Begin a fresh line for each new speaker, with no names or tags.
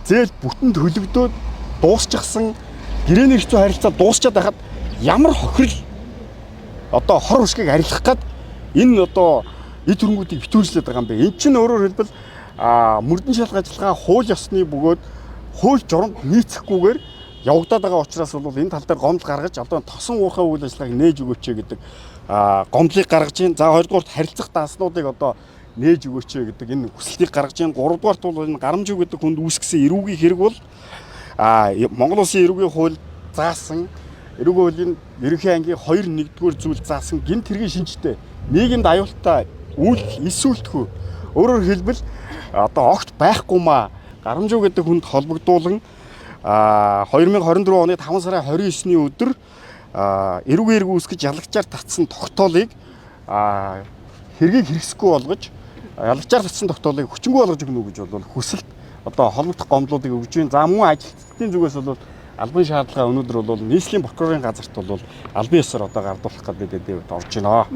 зээл бүтэн төлөгдөөд дуусчихсан гэрээний хэцүү харилцаа дуусчаад байхад ямар хохирол одоо хор хүсгийг арилгах гээд энэ одоо эд хөрөнгүүдийг битүүрслээд байгаа юм бэ. Энд чинь өөрөөр хэлбэл мөрдөн шалгах ажиллагаа хууль ёсны бөгөөд хууль журамд нийцэхгүйгээр явагдаад байгаа учраас бол энэ тал дээр гомдол гаргаж одоо тосон уурхай үйл ажиллагааг нээж өгөөч гэдэг гомдлыг гаргаж байна. За хоёрдугаарт харилцах дааснуудыг одоо нээж өгөөч гэдэг энэ хүслийг гаргаж байна. Гуравдугаарт бол энэ гарамжуу гэдэг хүнд үүсгэсэн эрүүгийн хэрэг бол Монгол Улсын эрүүгийн хууль заасан эрүүгийн хуулийн ерөнхий ангийн 2.1-р зүйл заасан гинт хэргийн шинжтэй нийгэмд аюултай үйл эсүүлтгүү. Өөрөөр хэлбэл одоо огт байхгүй маа гарамжуу гэдэг хүнд холбогдуулан 2024 оны 5 сарын 29-ний өдөр эрүүгийн хэрэг үүсгэж ялагчаар татсан тогтоолыг хэргийг хэрэгсэхгүй болгож ялагчаар татсан тогтоолыг хүчингүй болгож өгнө гэж бол хүсэлт одоо холбогдох гомдлуудыг өгж байна. За мөн ажилтнуудын зүгээс бол албан шаардлага өнөөдөр бол нийслэлийн прокурорын газарт бол албан ёсоор одоо гардуулах гэдэг орж байна.